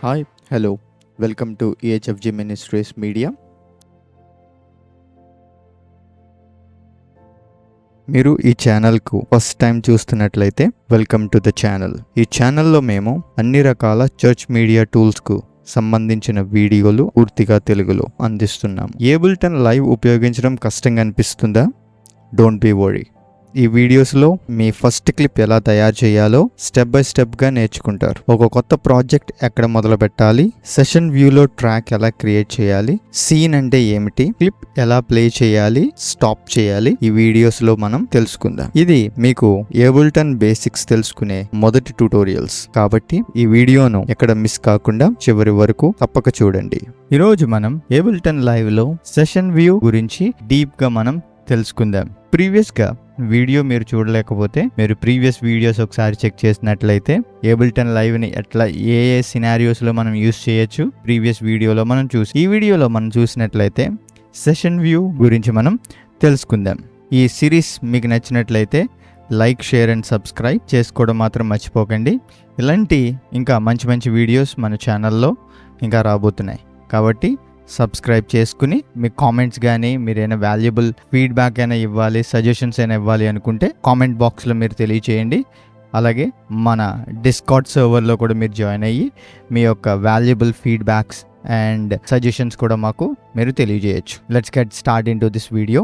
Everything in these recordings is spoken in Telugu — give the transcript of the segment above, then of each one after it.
Hi hello welcome to EHFG Ministries media. మీరు ఈ ఛానల్కు ఫస్ట్ టైం చూస్తున్నట్లయితే వెల్కమ్ టు ద ఛానల్. ఈ ఛానల్లో మేము అన్ని రకాల చర్చ్ మీడియా టూల్స్కు సంబంధించిన వీడియోలు పూర్తిగా తెలుగులో అందిస్తున్నాం. ఏబుల్టన్ లైవ్ ఉపయోగించడం కష్టంగా అనిపిస్తుందా? Don't be worry. ఈ వీడియోస్లో మీ ఫస్ట్ క్లిప్ ఎలా తయారు చేయాలో స్టెప్ బై స్టెప్గా నేర్చుకుంటారు. ఒక కొత్త ప్రాజెక్ట్ ఎక్కడ మొదలు పెట్టాలి, సెషన్ వ్యూలో ట్రాక్ ఎలా క్రియేట్ చేయాలి, సీన్ అంటే ఏమిటి, క్లిప్ ఎలా ప్లే చేయాలి, స్టాప్ చేయాలి, ఈ వీడియోస్లో మనం తెలుసుకుందాం. ఇది మీకు ఏబుల్టన్ బేసిక్స్ తెలుసుకునే మొదటి ట్యుటోరియల్స్ కాబట్టి ఈ వీడియోను ఎక్కడ మిస్ కాకుండా చివరి వరకు తప్పక చూడండి. ఈరోజు మనం ఏబుల్టన్ లైవ్లో సెషన్ వ్యూ గురించి డీప్గా మనం తెలుసుకుందాం. ప్రీవియస్గా వీడియో మీరు చూడలేకపోతే మీరు ప్రీవియస్ వీడియోస్ ఒకసారి చెక్ చేసినట్లయితే ఏబుల్టన్ లైవ్ని ఎట్లా ఏ సినారియోస్లో మనం యూస్ చేయొచ్చు ప్రీవియస్ వీడియోలో మనం ఈ వీడియోలో మనం చూసినట్లయితే సెషన్ వ్యూ గురించి మనం తెలుసుకుందాం. ఈ సిరీస్ మీకు నచ్చినట్లయితే లైక్, షేర్ అండ్ సబ్స్క్రైబ్ చేసుకోవడం మాత్రం మర్చిపోకండి. ఇలాంటి ఇంకా మంచి మంచి వీడియోస్ మన ఛానల్లో ఇంకా రాబోతున్నాయి కాబట్టి సబ్స్క్రైబ్ చేసుకుని మీ కామెంట్స్ కానీ మీరైనా వాల్యుబుల్ ఫీడ్బ్యాక్ అయినా ఇవ్వాలి, సజెషన్స్ అయినా ఇవ్వాలి అనుకుంటే కామెంట్ బాక్స్లో మీరు తెలియచేయండి. అలాగే మన డిస్కార్డ్ సర్వర్లో కూడా మీరు జాయిన్ అయ్యి మీ యొక్క వాల్యుబుల్ ఫీడ్బ్యాక్స్ అండ్ సజెషన్స్ కూడా మాకు మీరు తెలియజేయచ్చు. Let's get start into this video.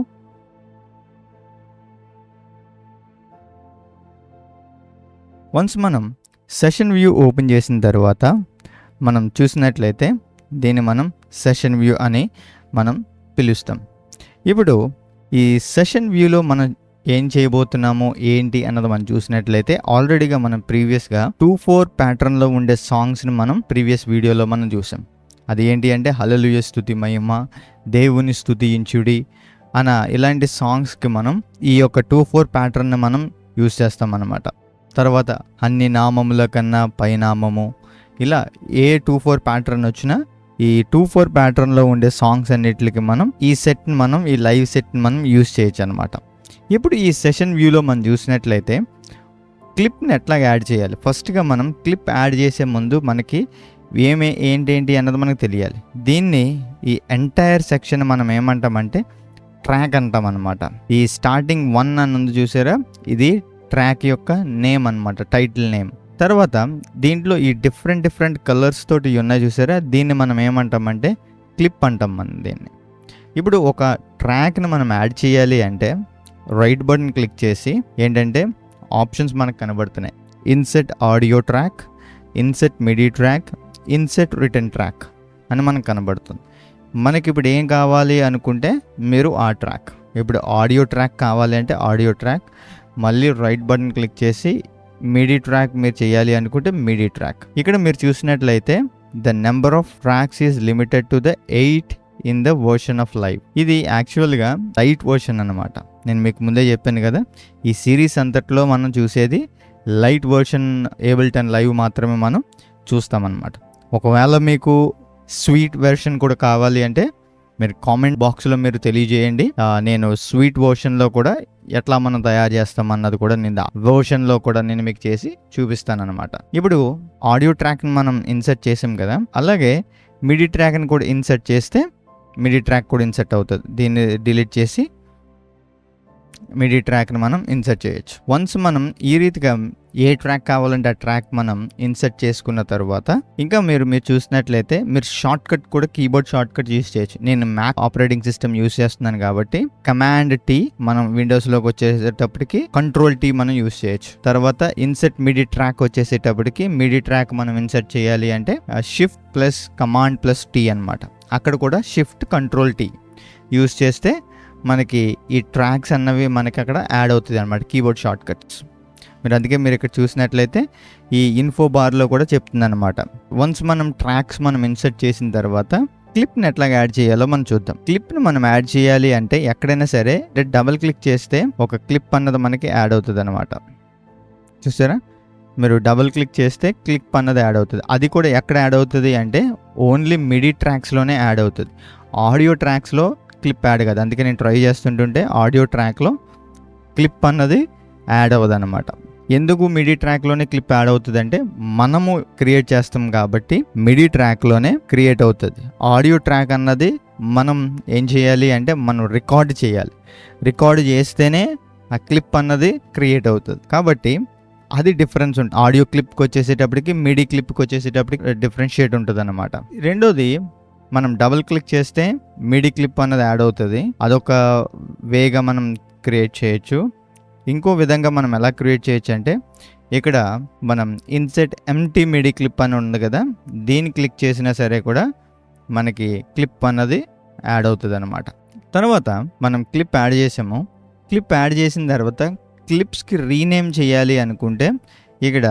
Once మనం సెషన్ వ్యూ ఓపెన్ చేసిన తర్వాత మనం చూసినట్లయితే దీన్ని మనం సెషన్ వ్యూ అని మనం పిలుస్తాం. ఇప్పుడు ఈ సెషన్ వ్యూలో మనం ఏం చేయబోతున్నాము ఏంటి అన్నది మనం చూసినట్లయితే ఆల్రెడీగా మనం ప్రీవియస్గా 2/4 ప్యాటర్న్లో ఉండే సాంగ్స్ని మనం ప్రీవియస్ వీడియోలో మనం చూసాం. అది ఏంటి అంటే హల్లెలూయా స్తుతి మహిమ, దేవుని స్తుతించుడి అన్న ఇలాంటి సాంగ్స్కి మనం ఈ యొక్క 2/4 ప్యాటర్న్ని మనం యూస్ చేస్తాం అన్నమాట. తర్వాత అన్ని నామముల కన్నా పైనామము, ఇలా ఏ 2/4 ప్యాటర్న్ వచ్చినా ఈ 2/4 ప్యాటర్న్లో ఉండే సాంగ్స్ అన్నిటికి మనం ఈ లైవ్ సెట్ని మనం యూస్ చేయొచ్చు అనమాట. ఇప్పుడు ఈ సెషన్ వ్యూలో మనం చూసినట్లయితే క్లిప్ని ఎట్లా యాడ్ చేయాలి. ఫస్ట్గా మనం క్లిప్ యాడ్ చేసే ముందు మనకి ఏంటి అన్నది మనకు తెలియాలి. దీన్ని ఈ ఎంటైర్ సెక్షన్ మనం ఏమంటామంటే ట్రాక్ అంటాం అనమాట. ఈ స్టార్టింగ్ 1 అని ఉంది చూసారా, ఇది ట్రాక్ యొక్క నేమ్ అనమాట, టైటిల్ నేమ్. తర్వాత దీంట్లో ఈ డిఫరెంట్ కలర్స్ తోటి ఉన్నాయి చూసారా, దీన్ని మనం ఏమంటామంటే క్లిప్ అంటాం మనం దీన్ని. ఇప్పుడు ఒక ట్రాక్ని మనం యాడ్ చేయాలి అంటే రైట్ బటన్ క్లిక్ చేసి ఏంటంటే ఆప్షన్స్ మనకు కనబడుతున్నాయి. Insert audio track, insert MIDI track, insert return track అని మనకు కనబడుతుంది. మనకి ఇప్పుడు ఏం కావాలి అనుకుంటే మీరు ఆ ట్రాక్, ఇప్పుడు ఆడియో ట్రాక్ కావాలి అంటే ఆడియో ట్రాక్, మళ్ళీ రైట్ బటన్ క్లిక్ చేసి మిడి ట్రాక్ మీరు చేయాలి అనుకుంటే మిడి ట్రాక్. ఇక్కడ మీరు చూసినట్లయితే the number of tracks is limited to the 8 in the version of live. ఇది యాక్చువల్గా లైట్ వర్షన్ అనమాట. నేను మీకు ముందే చెప్పాను కదా, ఈ సిరీస్ అంతట్లో మనం చూసేది లైట్ వర్షన్ ఏబుల్టన్ లైవ్ మాత్రమే మనం చూస్తామన్నమాట. ఒకవేళ మీకు స్వీట్ వెర్షన్ కూడా కావాలి అంటే మీరు కామెంట్ బాక్స్లో మీరు తెలియజేయండి. నేను స్వీట్ వర్షన్లో కూడా ఎట్లా మనం తయారు చేస్తాం అన్నది కూడా నేను వర్షన్లో కూడా నేను మీకు చేసి చూపిస్తాను అనమాట. ఇప్పుడు ఆడియో ట్రాక్ని మనం ఇన్సర్ట్ చేసాం కదా, అలాగే మిడి ట్రాక్ని కూడా ఇన్సర్ట్ చేస్తే మిడి ట్రాక్ కూడా ఇన్సర్ట్ అవుతుంది. దీన్ని డిలీట్ చేసి మిడి ట్రాక్ని మనం ఇన్సర్ట్ చేయొచ్చు. వన్స్ మనం ఈ రీతిగా ఏ ట్రాక్ కావాలంటే ఆ ట్రాక్ మనం ఇన్సర్ట్ చేసుకున్న తర్వాత ఇంకా మీరు చూసినట్లయితే మీరు షార్ట్ కట్ కూడా కీబోర్డ్ షార్ట్ కట్ యూస్ చేయొచ్చు. నేను మ్యాక్ ఆపరేటింగ్ సిస్టమ్ యూస్ చేస్తున్నాను కాబట్టి కమాండ్ టీ, మనం విండోస్లోకి వచ్చేసేటప్పటికి కంట్రోల్ టీ మనం యూస్ చేయొచ్చు. తర్వాత ఇన్సర్ట్ మిడి ట్రాక్ వచ్చేసేటప్పటికి మిడి ట్రాక్ మనం ఇన్సర్ట్ చేయాలి అంటే shift plus command plus T అనమాట. అక్కడ కూడా షిఫ్ట్ కంట్రోల్ టీ యూస్ చేస్తే మనకి ఈ ట్రాక్స్ అన్నవి మనకి అక్కడ యాడ్ అవుతుంది అనమాట, కీబోర్డ్ షార్ట్ కట్స్. అందుకే మీరు ఇక్కడ చూసినట్లయితే ఈ ఇన్ఫో బార్లో కూడా చెప్తుంది అనమాట. వన్స్ మనం ట్రాక్స్ మనం ఇన్సర్ట్ చేసిన తర్వాత క్లిప్ని ఎట్లా యాడ్ చేయాలో మనం చూద్దాం. క్లిప్ని మనం యాడ్ చేయాలి అంటే ఎక్కడైనా సరే డబుల్ క్లిక్ చేస్తే ఒక క్లిప్ అన్నది మనకి యాడ్ అవుతుంది అనమాట. చూసారా, మీరు డబుల్ క్లిక్ చేస్తే క్లిప్ అన్నది యాడ్ అవుతుంది. అది కూడా ఎక్కడ యాడ్ అవుతుంది అంటే ఓన్లీ మిడి ట్రాక్స్లోనే యాడ్ అవుతుంది. ఆడియో ట్రాక్స్లో క్లిప్ యాడ్ కదా, అందుకే నేను ట్రై చేస్తుంటుంటే ఆడియో ట్రాక్లో క్లిప్ అన్నది యాడ్ అవ్వదు అనమాట. ఎందుకు మిడీ ట్రాక్లోనే క్లిప్ యాడ్ అవుతుంది అంటే మనము క్రియేట్ చేస్తాం కాబట్టి మిడీ ట్రాక్లోనే క్రియేట్ అవుతుంది. ఆడియో ట్రాక్ అన్నది మనం ఏం చేయాలి అంటే మనం రికార్డ్ చేయాలి. రికార్డ్ చేస్తేనే ఆ క్లిప్ అన్నది క్రియేట్ అవుతుంది. కాబట్టి అది డిఫరెన్స్ ఉంటుంది. ఆడియో క్లిప్కి వచ్చేసేటప్పటికి మిడీ క్లిప్కి వచ్చేసేటప్పటికి డిఫరెన్షియేట్ ఉంటుంది అన్నమాట. రెండోది, మనం డబుల్ క్లిక్ చేస్తే మిడీ క్లిప్ అన్నది యాడ్ అవుతుంది. అదొక వేగా మనం క్రియేట్ చేయొచ్చు. ఇంకో విధంగా మనం ఎలా క్రియేట్ చేయొచ్చు అంటే ఇక్కడ మనం ఇన్సెట్ ఎంటీ మిడీ క్లిప్ అని ఉంది కదా, దీన్ని క్లిక్ చేసినా సరే కూడా మనకి క్లిప్ అన్నది యాడ్ అవుతుంది అనమాట. తర్వాత మనం క్లిప్ యాడ్ చేసాము. క్లిప్ యాడ్ చేసిన తర్వాత క్లిప్స్కి రీనేమ్ చేయాలి అనుకుంటే ఇక్కడ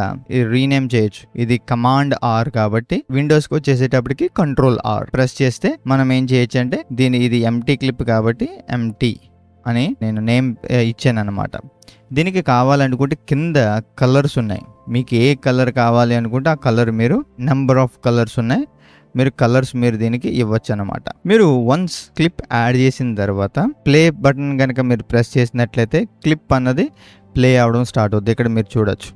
రీనేమ్ చేయొచ్చు. ఇది కమాండ్ ఆర్ కాబట్టి విండోస్కి వచ్చేసేటప్పటికి కంట్రోల్ ఆర్ ప్రెస్ చేస్తే మనం ఏం చేయొచ్చు అంటే ఇది ఎంటీ క్లిప్ కాబట్టి ఎంటీ అని నేను నేమ్ ఇచ్చాను అనమాట. దీనికి కావాలనుకుంటే కింద కలర్స్ ఉన్నాయి. మీకు ఏ కలర్ కావాలి అనుకుంటే ఆ కలర్ మీరు నెంబర్ ఆఫ్ కలర్స్ ఉన్నాయి, మీరు దీనికి ఇవ్వచ్చు అనమాట. మీరు వన్స్ క్లిప్ యాడ్ చేసిన తర్వాత ప్లే బటన్ కనుక మీరు ప్రెస్ చేసినట్లయితే క్లిప్ అన్నది ప్లే అవడం స్టార్ట్ అవుతుంది. ఇక్కడ మీరు చూడొచ్చు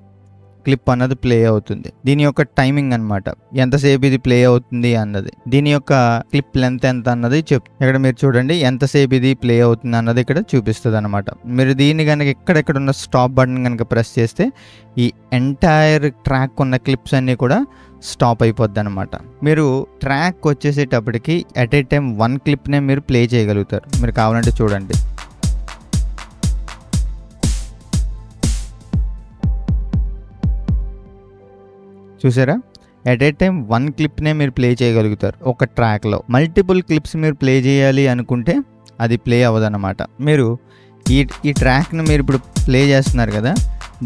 క్లిప్ అన్నది ప్లే అవుతుంది. దీని యొక్క టైమింగ్ అనమాట, ఎంతసేపు ఇది ప్లే అవుతుంది అన్నది. దీని యొక్క క్లిప్ లెంత్ ఎంత అన్నది ఇక్కడ మీరు చూడండి ఎంతసేపు ఇది ప్లే అవుతుంది అన్నది ఇక్కడ చూపిస్తుంది అనమాట. మీరు దీన్ని కనుక ఎక్కడెక్కడ ఉన్న స్టాప్ బటన్ కనుక ప్రెస్ చేస్తే ఈ ఎంటైర్ ట్రాక్ ఉన్న క్లిప్స్ అన్నీ కూడా స్టాప్ అయిపోద్ది అనమాట. మీరు ట్రాక్ వచ్చేసేటప్పటికి ఎట్ ఏ టైం 1 క్లిప్నే మీరు ప్లే చేయగలుగుతారు. మీరు కావాలంటే చూడండి, చూసారా, ఎట్ ఏ టైం 1 క్లిప్నే మీరు ప్లే చేయగలుగుతారు ఒక ట్రాక్లో. మల్టిపుల్ క్లిప్స్ మీరు ప్లే చేయాలి అనుకుంటే అది ప్లే అవ్వదన్నమాట. మీరు ఈ ట్రాక్ను మీరు ఇప్పుడు ప్లే చేస్తున్నారు కదా,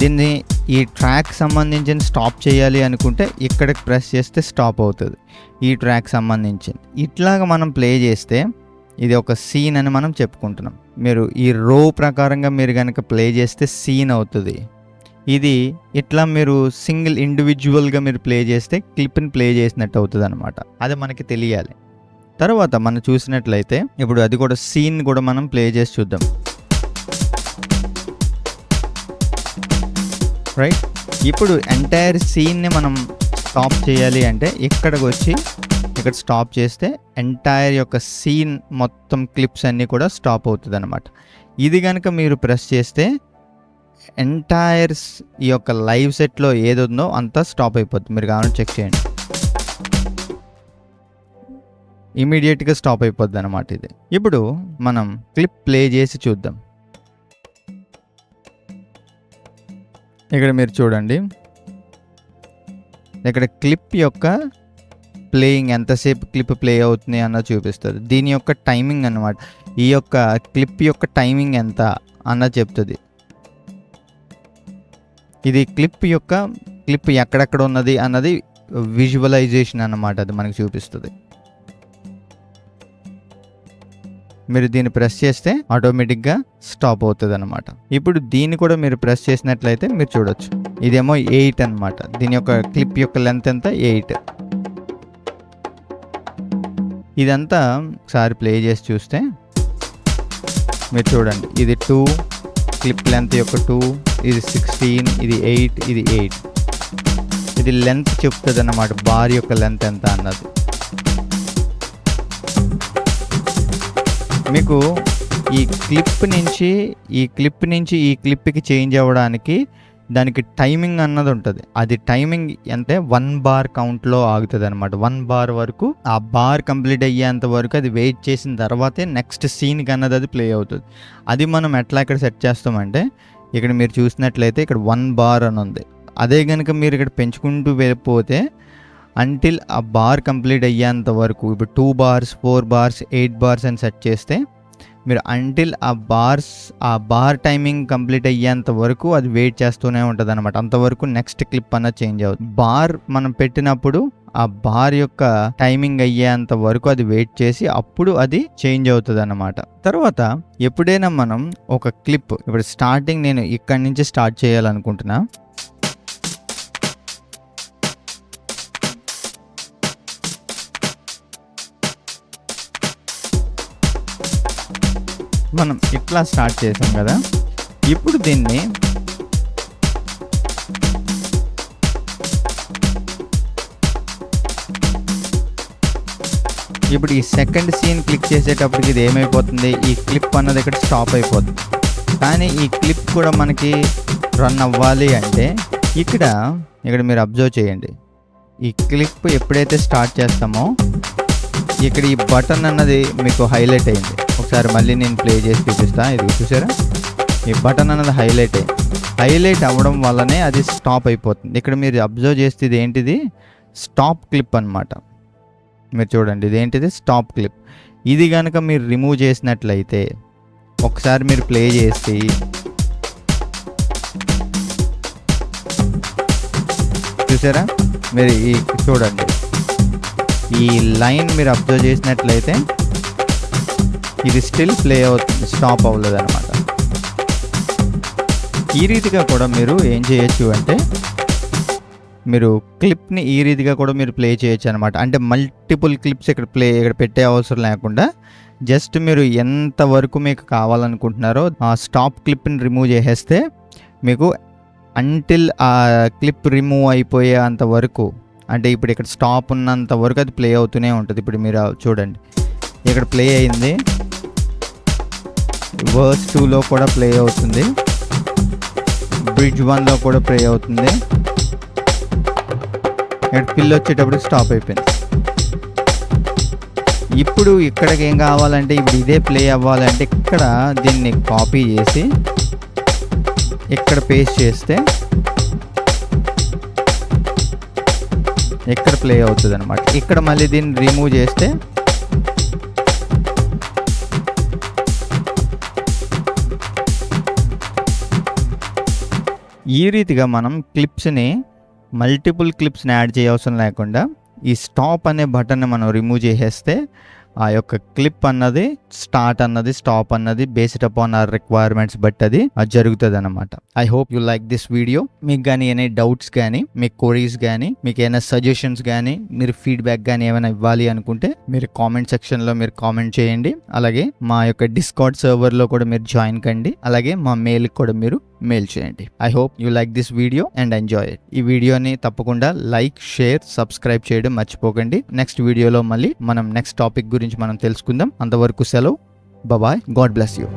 దీన్ని ఈ ట్రాక్ సంబంధించిన స్టాప్ చేయాలి అనుకుంటే ఇక్కడికి ప్రెస్ చేస్తే స్టాప్ అవుతుంది ఈ ట్రాక్ సంబంధించింది. ఇట్లాగా మనం ప్లే చేస్తే ఇది ఒక సీన్ అని మనం చెప్పుకుంటున్నాం. మీరు ఈ రో ప్రకారంగా మీరు కనుక ప్లే చేస్తే సీన్ అవుతుంది. ఇది ఇట్లా మీరు సింగిల్ ఇండివిజువల్గా మీరు ప్లే చేస్తే క్లిప్ని ప్లే చేసినట్టు అవుతుంది అనమాట. అది మనకి తెలియాలి. తర్వాత మనం చూసినట్లయితే ఇప్పుడు అది కూడా సీన్ కూడా మనం ప్లే చేసి చూద్దాం. రైట్, ఇప్పుడు ఎంటైర్ సీన్ని మనం స్టాప్ చేయాలి అంటే ఇక్కడికి వచ్చి ఇక్కడ స్టాప్ చేస్తే ఎంటైర్ యొక్క సీన్ మొత్తం క్లిప్స్ అన్నీ కూడా స్టాప్ అవుతుంది అనమాట. ఇది కనుక మీరు ప్రెస్ చేస్తే ఎంటైర్ ఈ యొక్క లైవ్ సెట్లో ఏదుందో అంతా స్టాప్ అయిపోతుంది. మీరు కావాలంటే చెక్ చేయండి, ఇమీడియట్గా స్టాప్ అయిపోద్ది అనమాట ఇది. ఇప్పుడు మనం క్లిప్ ప్లే చేసి చూద్దాం. ఇక్కడ మీరు చూడండి, ఇక్కడ క్లిప్ యొక్క ప్లేయింగ్ ఎంతసేపు క్లిప్ ప్లే అవుతుంది అన్నది చూపిస్తుంది. దీని యొక్క టైమింగ్ అన్నమాట, ఈ యొక్క క్లిప్ యొక్క టైమింగ్ ఎంత అన్నది చెప్తుంది. ఇది క్లిప్ ఎక్కడెక్కడ ఉన్నది అన్నది విజువలైజేషన్ అన్నమాట, అది మనకు చూపిస్తుంది. మీరు దీన్ని ప్రెస్ చేస్తే ఆటోమేటిక్గా స్టాప్ అవుతుంది అనమాట. ఇప్పుడు దీన్ని కూడా మీరు ప్రెస్ చేసినట్లయితే మీరు చూడొచ్చు, ఇదేమో 8 అనమాట. దీని యొక్క క్లిప్ యొక్క లెంత్ ఎంత 8. ఇదంతా ఒకసారి ప్లే చేసి చూస్తే మీరు చూడండి, ఇది 2 క్లిప్ లెంత్ యొక్క 2, ఇది 16, ఇది 8, ఇది 8. ఇది లెంత్ చెప్తుంది అన్నమాట, బార్ యొక్క లెంత్ ఎంత అన్నది. మీకు ఈ క్లిప్ నుంచి ఈ క్లిప్కి చేంజ్ అవ్వడానికి దానికి టైమింగ్ అన్నది ఉంటుంది. అది టైమింగ్ అంటే 1 బార్ కౌంట్లో ఆగుతుంది అనమాట. 1 బార్ వరకు, ఆ బార్ కంప్లీట్ అయ్యేంత వరకు అది వెయిట్ చేసిన తర్వాతే నెక్స్ట్ సీన్కి అన్నది అది ప్లే అవుతుంది. అది మనం ఎట్లా ఇక్కడ సెట్ చేస్తామంటే ఇక్కడ మీరు చూసినట్లయితే ఇక్కడ 1 బార్ అని ఉంది. అదే కనుక మీరు ఇక్కడ పెంచుకుంటూ వెళ్ళిపోతే అంటిల్ ఆ బార్ కంప్లీట్ అయ్యేంత వరకు, ఇప్పుడు 2 బార్స్ 4 బార్స్ 8 బార్స్ అని సెట్ చేస్తే మీరు అంటిల్ ఆ బార్ టైమింగ్ కంప్లీట్ అయ్యేంత వరకు అది వెయిట్ చేస్తూనే ఉంటుంది అనమాట. అంతవరకు నెక్స్ట్ క్లిప్ అన్నది చేంజ్ అవుతుంది. బార్ మనం పెట్టినప్పుడు ఆ బార్ యొక్క టైమింగ్ అయ్యేంత వరకు అది వెయిట్ చేసి అప్పుడు అది చేంజ్ అవుతుంది అన్నమాట. తర్వాత ఎప్పుడైనా మనం ఒక క్లిప్, ఇప్పుడు స్టార్టింగ్ నేను ఇక్కడి నుంచి స్టార్ట్ చేయాలనుకుంటున్నా, మనం ఇట్లా స్టార్ట్ చేసాం కదా. ఇప్పుడు దీన్ని ఇప్పుడు ఈ సెకండ్ సీన్ క్లిక్ చేసేటప్పటికి ఇది ఏమైపోతుంది, ఈ క్లిప్ అన్నది ఇక్కడ స్టాప్ అయిపోతుంది. కానీ ఈ క్లిప్ కూడా మనకి రన్ అవ్వాలి అంటే ఇక్కడ మీరు అబ్జర్వ్ చేయండి. ఈ క్లిప్ ఎప్పుడైతే స్టార్ట్ చేస్తామో ఇక్కడ ఈ బటన్ అన్నది మీకు హైలైట్ అయింది. ఒకసారి మళ్ళీ నేను ప్లే చేసి చూపిస్తాను. ఇది చూసారా, ఈ బటన్ అన్నది హైలైట్ అవ్వడం వల్లనే అది స్టాప్ అయిపోతుంది. ఇక్కడ మీరు అబ్జర్వ్ చేస్తే ఇది ఏంటిది, స్టాప్ క్లిప్ అన్నమాట. మీరు చూడండి, ఇదేంటిది స్టాప్ క్లిప్. ఇది కనుక మీరు రిమూవ్ చేసినట్లయితే ఒకసారి మీరు ప్లే చేసి చూసారా, మీరు ఈ చూడండి ఈ లైన్ మీరు అబ్జర్వ్ చేసినట్లయితే ఇది స్టిల్ ప్లే అవుతుంది, స్టాప్ అవ్వలేదు అనమాట. ఈ రీతిగా కూడా మీరు ఏం చేయొచ్చు అంటే మీరు క్లిప్ని ఈ రీతిగా కూడా మీరు ప్లే చేయొచ్చు అనమాట. అంటే మల్టిపుల్ క్లిప్స్ ఇక్కడ పెట్టే అవసరం లేకుండా జస్ట్ మీరు ఎంతవరకు మీకు కావాలనుకుంటున్నారో ఆ స్టాప్ క్లిప్ని రిమూవ్ చేసేస్తే మీకు అంటిల్ ఆ క్లిప్ రిమూవ్ అయిపోయే అంతవరకు, అంటే ఇప్పుడు ఇక్కడ స్టాప్ ఉన్నంత వరకు అది ప్లే అవుతూనే ఉంటుంది. ఇప్పుడు మీరు చూడండి, ఇక్కడ ప్లే అయింది, వర్స్ 2లో కూడా ప్లే అవుతుంది, బ్రిడ్జ్ 1లో కూడా ప్లే అవుతుంది. ఇక్కడ పిల్ వచ్చేటప్పుడు స్టాప్ అయిపోయింది. ఇప్పుడు ఇక్కడికి ఏం కావాలంటే ఇప్పుడు ఇదే ప్లే అవ్వాలంటే ఇక్కడ దీన్ని కాపీ చేసి ఇక్కడ పేస్ట్ చేస్తే ఇక్కడ ప్లే అవుతుంది అనమాట. ఇక్కడ మళ్ళీ దీన్ని రిమూవ్ చేస్తే ఈ రీతిగా మనం క్లిప్స్ని మల్టిపుల్ క్లిప్స్ని యాడ్ చేయవసరం లేకుండా ఈ స్టాప్ అనే బటన్ని మనం రిమూవ్ చేసేస్తే ఆ యొక్క క్లిప్ అన్నది స్టార్ట్ అన్నది స్టాప్ అన్నది based upon our requirements but అది జరుగుతుంది అనమాట. I hope you like this video. మీకు కానీ ఏమైనా డౌట్స్ కానీ, మీకు క్వరీస్ కానీ, మీకు ఏమైనా సజెషన్స్ కానీ, మీరు ఫీడ్బ్యాక్ కానీ ఏమైనా ఇవ్వాలి అనుకుంటే మీరు కామెంట్ సెక్షన్లో మీరు కామెంట్ చేయండి. అలాగే మా యొక్క డిస్కార్డ్ సర్వర్లో కూడా మీరు జాయిన్ కండి. అలాగే మా మెయిల్కి కూడా మీరు మెయిల్ చేయండి. I hope you like this video and enjoy it. ఈ వీడియోని తప్పకుండా లైక్, షేర్, సబ్స్క్రైబ్ చేయడం మర్చిపోకండి. నెక్స్ట్ వీడియోలో మళ్ళీ మనం నెక్స్ట్ టాపిక్ గురించి మనం తెలుసుకుందాం. అంతవరకు సెలవు. బాయ్. God bless you.